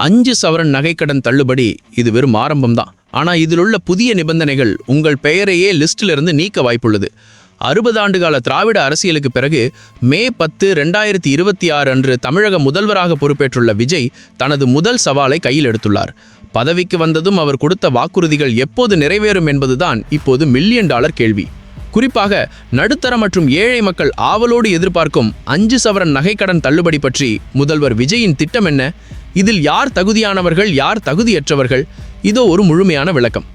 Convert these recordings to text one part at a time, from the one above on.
5 சவரன் நகைக்கடன் தள்ளுபடி இது வெறும் ஆரம்பம்தான். ஆனா இதிலுள்ள புதிய நிபந்தனைகள் உங்கள் பெயரையே லிஸ்டிலிருந்து நீக்க வாய்ப்புள்ளது. 60 ஆண்டுகால திராவிட அரசியலுக்கு பிறகு மே 10, 2026 அன்று தமிழக முதல்வராக பொறுப்பேற்றுள்ள விஜய் தனது முதல் சவாலை கையில் எடுத்துள்ளார். பதவிக்கு வந்ததும் அவர் கொடுத்த வாக்குறுதிகள் எப்போது நிறைவேறும் என்பதுதான் இப்போது $1 மில்லியன் கேள்வி. குறிப்பாக நடுத்தர மற்றும் ஏழை மக்கள் ஆவலோடு எதிர்பார்க்கும் 5 சவரன் நகைக்கடன் தள்ளுபடி பற்றி முதல்வர் விஜயின் திட்டம் என்ன? இதில் யார் தகுதியானவர்கள், யார் தகுதியற்றவர்கள்? இதோ ஒரு முழுமையான விளக்கம்.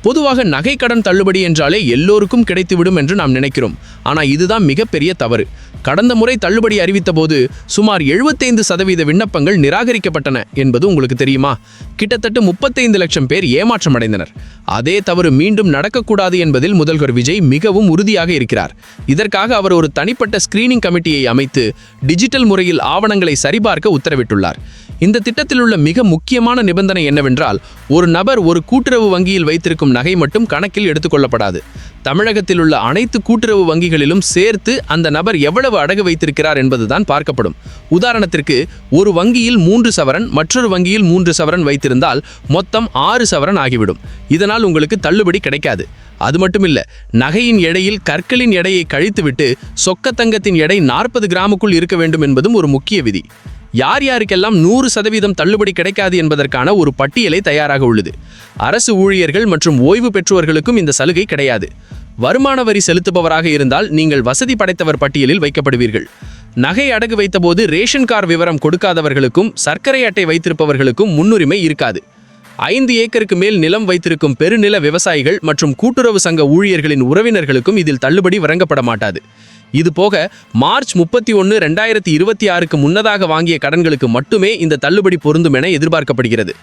பொதுவாக நகைக்கடன் தள்ளுபடி என்றாலே எல்லோருக்கும் கிடைத்துவிடும் என்று நாம் நினைக்கிறோம். ஆனால் இதுதான் மிகப்பெரிய தவறு. கடந்த முறை தள்ளுபடி அறிவித்த போது சுமார் 75% விண்ணப்பங்கள் நிராகரிக்கப்பட்டன என்பது உங்களுக்கு தெரியுமா? கிட்டத்தட்ட 35 லட்சம் பேர் ஏமாற்றமடைந்தனர். அதே தவறு மீண்டும் நடக்கக்கூடாது என்பதில் முதல்வர் விஜய் மிகவும் உறுதியாக இருக்கிறார். இதற்காக அவர் ஒரு தனிப்பட்ட ஸ்கிரீனிங் கமிட்டியை அமைத்து டிஜிட்டல் முறையில் ஆவணங்களை சரிபார்க்க உத்தரவிட்டுள்ளார். இந்த திட்டத்தில் உள்ள மிக முக்கியமான நிபந்தனை என்னவென்றால், ஒரு நபர் ஒரு கூட்டுறவு வங்கியில் வைத்திருக்கும் நகை மட்டும் கணக்கில் எடுத்துக்கொள்ளப்படாது. தமிழகத்தில் உள்ள அனைத்து கூட்டுறவு வங்கிகளிலும் சேர்த்து அந்த நபர் எவ்வளவு அடகு வைத்திருக்கிறார் என்பதுதான் பார்க்கப்படும். உதாரணத்திற்கு, ஒரு வங்கியில் 3 சவரன், மற்றொரு வங்கியில் 3 சவரன் வைத்திருந்தால் மொத்தம் 6 சவரன் ஆகிவிடும். இதனால் உங்களுக்கு தள்ளுபடி கிடைக்காது. அது மட்டுமில்ல, நகையின் எடையில் கற்களின் எடையை கழித்துவிட்டு சொக்க தங்கத்தின் எடை 40 கிராமுக்குள் இருக்க வேண்டும் என்பதும் ஒரு முக்கிய விதி. யார் யாருக்கெல்லாம் 100% தள்ளுபடி கிடைக்காது என்பதற்கான ஒரு பட்டியலை தயாராக உள்ளது. அரசு ஊழியர்கள் மற்றும் ஓய்வு பெற்றோர்களுக்கும் இந்த சலுகை கிடையாது. வருமான வரி செலுத்துபவராக இருந்தால் நீங்கள் வசதி படைத்தவர் பட்டியலில் வைக்கப்படுவீர்கள். நகை அடகு வைத்தபோது ரேஷன் கார்டு விவரம் கொடுக்காதவர்களுக்கும் சர்க்கரை அட்டை வைத்திருப்பவர்களுக்கும் முன்னுரிமை இருக்காது. 5 ஏக்கருக்கு மேல் நிலம் வைத்திருக்கும் பெருநில விவசாயிகள் மற்றும் கூட்டுறவு சங்க ஊழியர்களின் உறவினர்களுக்கும் இதில் தள்ளுபடி வழங்கப்பட மாட்டாது. இதுபோக மார்ச் 31, 2026க்கு முன்னதாக வாங்கிய கடன்களுக்கு மட்டுமே இந்த தள்ளுபடி பொருந்தும் என எதிர்பார்க்கப்படுகிறது.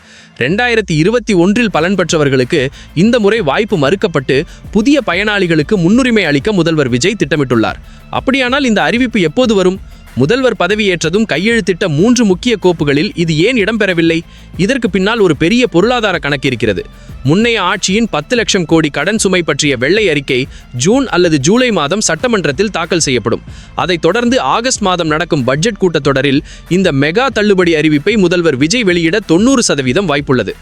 2021இல் பலன் பெற்றவர்களுக்கு இந்த முறை வாய்ப்பு மறுக்கப்பட்டு புதிய பயனாளிகளுக்கு முன்னுரிமை அளிக்க முதல்வர் விஜய் திட்டமிட்டுள்ளார். அப்படியானால் இந்த அறிவிப்பு எப்போது வரும்? முதல்வர் பதவியேற்றதும் கையெழுத்திட்ட 3 முக்கிய கோப்புகளில் இது ஏன் இடம்பெறவில்லை? இதற்கு பின்னால் ஒரு பெரிய பொருளாதார கணக்கு இருக்கிறது. முன்னைய ஆட்சியின் 10 லட்சம் கோடி கடன் சுமை பற்றிய வெள்ளை அறிக்கை ஜூன் அல்லது ஜூலை மாதம் சட்டமன்றத்தில் தாக்கல் செய்யப்படும். அதைத் தொடர்ந்து ஆகஸ்ட் மாதம் நடக்கும் பட்ஜெட் கூட்டத்தொடரில் இந்த மெகா தள்ளுபடி அறிவிப்பை முதல்வர் விஜய் வெளியிட 90% வாய்ப்புள்ளது.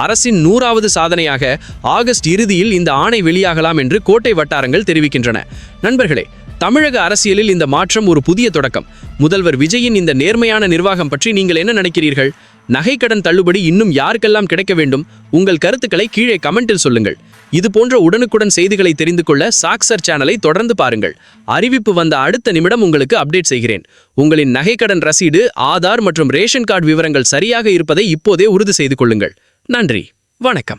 அரசின் 100வது சாதனையாக ஆகஸ்ட் இறுதியில் இந்த ஆணை வெளியாகலாம் என்று கோட்டை வட்டாரங்கள் தெரிவிக்கின்றன. நண்பர்களே, தமிழக அரசியலில் இந்த மாற்றம் ஒரு புதிய தொடக்கம். முதல்வர் விஜயின் இந்த நேர்மையான நிர்வாகம் பற்றி நீங்கள் என்ன நினைக்கிறீர்கள்? நகைக்கடன் தள்ளுபடி இன்னும் யாருக்கெல்லாம் கிடைக்க வேண்டும்? உங்கள் கருத்துக்களை கீழே கமெண்டில் சொல்லுங்கள். இது போன்ற உடனுக்குடன் செய்திகளை தெரிந்து கொள்ள சாக்சர் சேனலை தொடர்ந்து பாருங்கள். அறிவிப்பு வந்த அடுத்த நிமிடம் உங்களுக்கு அப்டேட் செய்கிறேன். உங்களின் நகைக்கடன் ரசீது, ஆதார் மற்றும் ரேஷன் கார்டு விவரங்கள் சரியாக இருப்பதை இப்போதே உறுதி செய்து கொள்ளுங்கள். நன்றி, வணக்கம்.